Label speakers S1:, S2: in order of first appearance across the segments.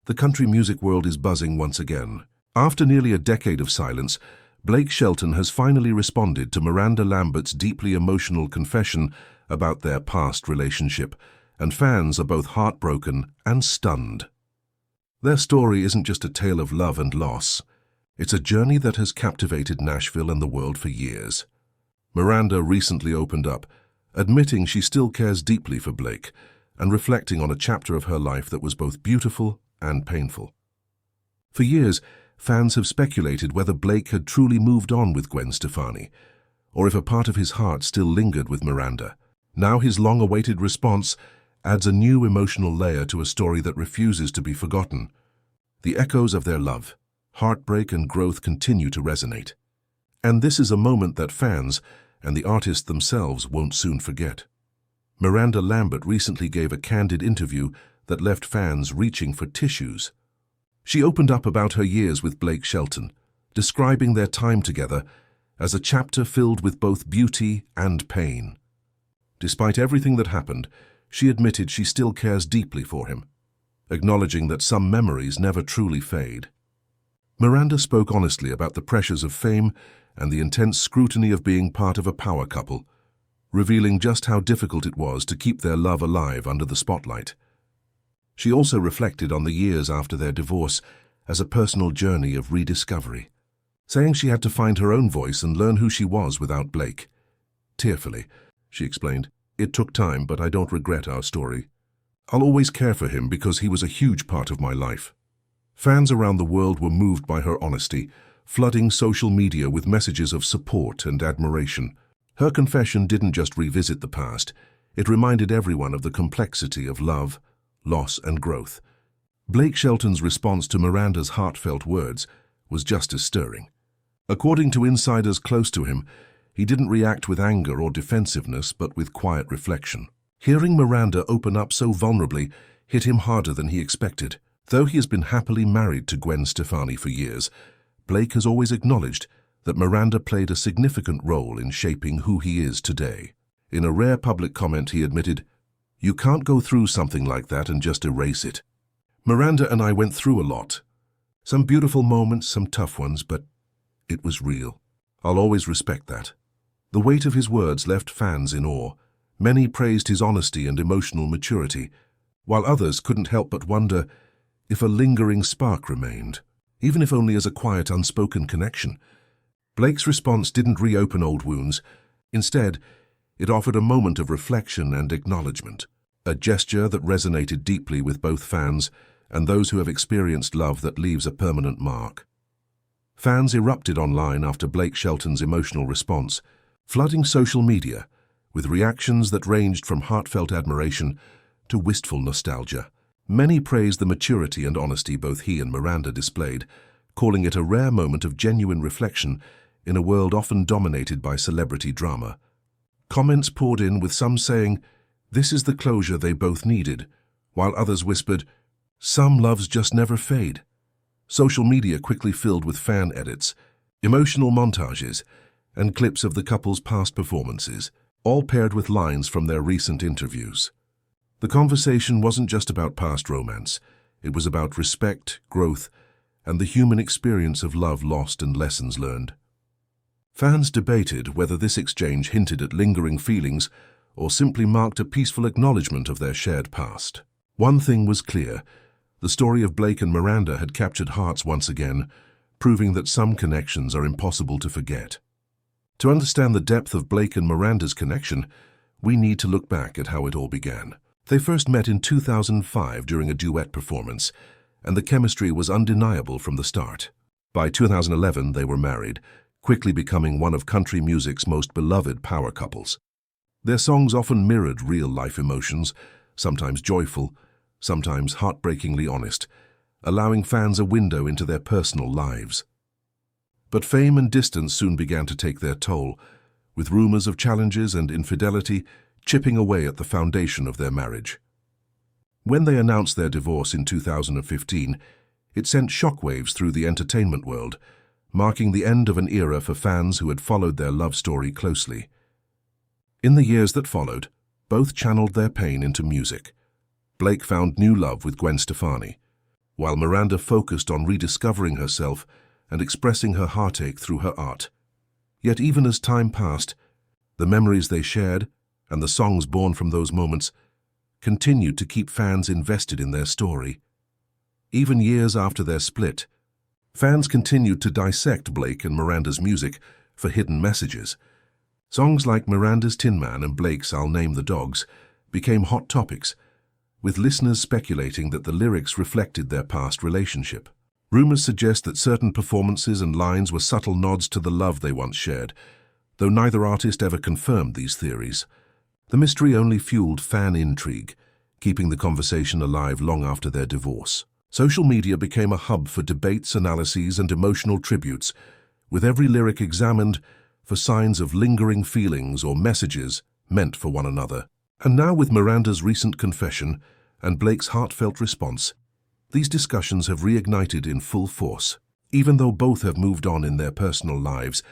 S1: The country music world is buzzing once again. After nearly a decade of silence, Blake Shelton has finally responded to Miranda Lambert's deeply emotional confession about their past relationship, and fans are both heartbroken and stunned. Their story isn't just a tale of love and loss. It's a journey that has captivated Nashville and the world for years. Miranda recently opened up, admitting she still cares deeply for Blake and reflecting on a chapter of her life that was both beautiful and painful. For years, fans have speculated whether Blake had truly moved on with Gwen Stefani, or if a part of his heart still lingered with Miranda. Now his long-awaited response adds a new emotional layer to a story that refuses to be forgotten. The echoes of their love, heartbreak, and growth continue to resonate. And this is a moment that fans and the artists themselves won't soon forget. Miranda Lambert recently gave a candid interview that left fans reaching for tissues. She opened up about her years with Blake Shelton, describing their time together as a chapter filled with both beauty and pain. Despite everything that happened, she admitted she still cares deeply for him, acknowledging that some memories never truly fade. Miranda spoke honestly about the pressures of fame and the intense scrutiny of being part of a power couple, revealing just how difficult it was to keep their love alive under the spotlight. She also reflected on the years after their divorce as a personal journey of rediscovery, saying she had to find her own voice and learn who she was without Blake. Tearfully, she explained, "It took time, but I don't regret our story. I'll always care for him because he was a huge part of my life." Fans around the world were moved by her honesty, flooding social media with messages of support and admiration. Her confession didn't just revisit the past, it reminded everyone of the complexity of love, loss, and growth. Blake Shelton's response to Miranda's heartfelt words was just as stirring. According to insiders close to him, he didn't react with anger or defensiveness, but with quiet reflection. Hearing Miranda open up so vulnerably hit him harder than he expected. Though he has been happily married to Gwen Stefani for years, Blake has always acknowledged that Miranda played a significant role in shaping who he is today. In a rare public comment, he admitted, "You can't go through something like that and just erase it. Miranda and I went through a lot. Some beautiful moments, some tough ones, but it was real. I'll always respect that." The weight of his words left fans in awe. Many praised his honesty and emotional maturity, while others couldn't help but wonder if a lingering spark remained, even if only as a quiet, unspoken connection. Blake's response didn't reopen old wounds. Instead, it offered a moment of reflection and acknowledgement, a gesture that resonated deeply with both fans and those who have experienced love that leaves a permanent mark. Fans erupted online after Blake Shelton's emotional response, flooding social media with reactions that ranged from heartfelt admiration to wistful nostalgia. Many praised the maturity and honesty both he and Miranda displayed, calling it a rare moment of genuine reflection in a world often dominated by celebrity drama. Comments poured in, with some saying, "This is the closure they both needed," while others whispered, "Some loves just never fade." Social media quickly filled with fan edits, emotional montages, and clips of the couple's past performances, all paired with lines from their recent interviews. The conversation wasn't just about past romance. It was about respect, growth, and the human experience of love lost and lessons learned. Fans debated whether this exchange hinted at lingering feelings or simply marked a peaceful acknowledgement of their shared past. One thing was clear: the story of Blake and Miranda had captured hearts once again, proving that some connections are impossible to forget. To understand the depth of Blake and Miranda's connection, we need to look back at how it all began. They first met in 2005 during a duet performance, and the chemistry was undeniable from the start. By 2011, they were married, quickly becoming one of country music's most beloved power couples. Their songs often mirrored real-life emotions, sometimes joyful, sometimes heartbreakingly honest, allowing fans a window into their personal lives. But fame and distance soon began to take their toll, with rumors of challenges and infidelity chipping away at the foundation of their marriage. When they announced their divorce in 2015, it sent shockwaves through the entertainment world, marking the end of an era for fans who had followed their love story closely. In the years that followed, both channeled their pain into music. Blake found new love with Gwen Stefani, while Miranda focused on rediscovering herself and expressing her heartache through her art. Yet even as time passed, the memories they shared and the songs born from those moments continued to keep fans invested in their story. Even years after their split, fans continued to dissect Blake and Miranda's music for hidden messages. Songs like Miranda's Tin Man and Blake's I'll Name the Dogs became hot topics, with listeners speculating that the lyrics reflected their past relationship. Rumors suggest that certain performances and lines were subtle nods to the love they once shared, though neither artist ever confirmed these theories. The mystery only fueled fan intrigue, keeping the conversation alive long after their divorce. Social media became a hub for debates, analyses, and emotional tributes, with every lyric examined for signs of lingering feelings or messages meant for one another. And now, with Miranda's recent confession and Blake's heartfelt response, these discussions have reignited in full force. Even though both have moved on in their personal lives,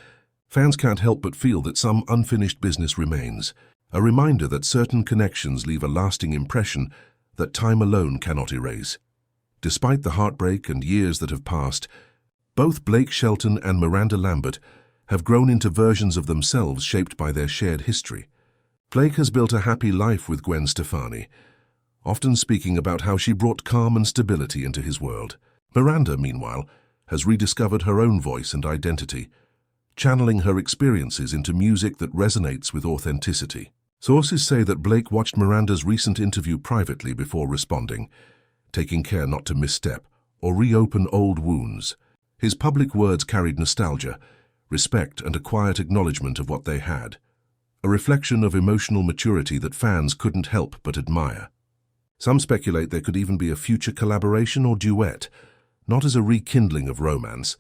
S1: fans can't help but feel that some unfinished business remains, a reminder that certain connections leave a lasting impression that time alone cannot erase. Despite the heartbreak and years that have passed, both Blake Shelton and Miranda Lambert have grown into versions of themselves shaped by their shared history. Blake has built a happy life with Gwen Stefani, often speaking about how she brought calm and stability into his world. Miranda, meanwhile, has rediscovered her own voice and identity, channeling her experiences into music that resonates with authenticity. Sources say that Blake watched Miranda's recent interview privately before responding, taking care not to misstep or reopen old wounds. His public words carried nostalgia, respect, and a quiet acknowledgement of what they had, a reflection of emotional maturity that fans couldn't help but admire. Some speculate there could even be a future collaboration or duet, not as a rekindling of romance,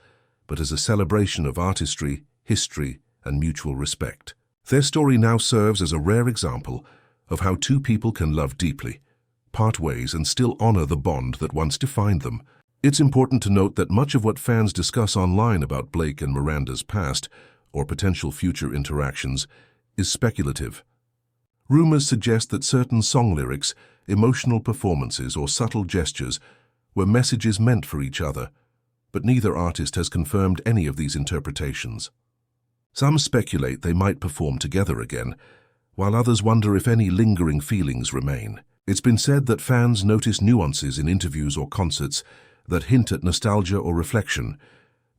S1: but as a celebration of artistry, history, and mutual respect. Their story now serves as a rare example of how two people can love deeply, part ways, and still honor the bond that once defined them. It's important to note that much of what fans discuss online about Blake and Miranda's past or potential future interactions is speculative. Rumors suggest that certain song lyrics, emotional performances, or subtle gestures were messages meant for each other, but neither artist has confirmed any of these interpretations. Some speculate they might perform together again, while others wonder if any lingering feelings remain. It's been said that fans notice nuances in interviews or concerts that hint at nostalgia or reflection,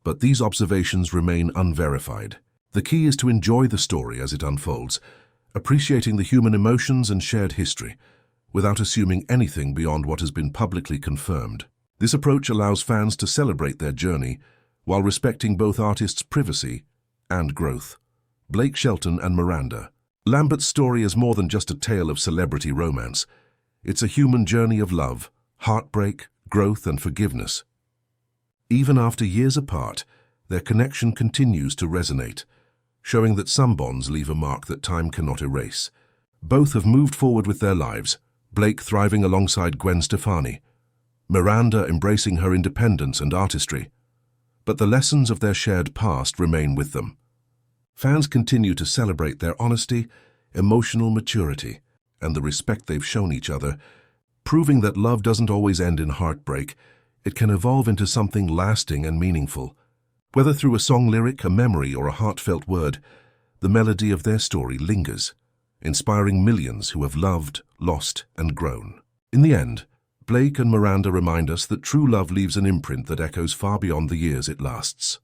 S1: but these observations remain unverified. The key is to enjoy the story as it unfolds, appreciating the human emotions and shared history, without assuming anything beyond what has been publicly confirmed. This approach allows fans to celebrate their journey while respecting both artists' privacy and growth. Blake Shelton and Miranda Lambert's story is more than just a tale of celebrity romance. It's a human journey of love, heartbreak, growth, and forgiveness. Even after years apart, their connection continues to resonate, showing that some bonds leave a mark that time cannot erase. Both have moved forward with their lives, Blake thriving alongside Gwen Stefani, Miranda embracing her independence and artistry. But the lessons of their shared past remain with them. Fans continue to celebrate their honesty, emotional maturity, and the respect they've shown each other, proving that love doesn't always end in heartbreak. It can evolve into something lasting and meaningful. Whether through a song lyric, a memory, or a heartfelt word, the melody of their story lingers, inspiring millions who have loved, lost, and grown. In the end, Blake and Miranda remind us that true love leaves an imprint that echoes far beyond the years it lasts.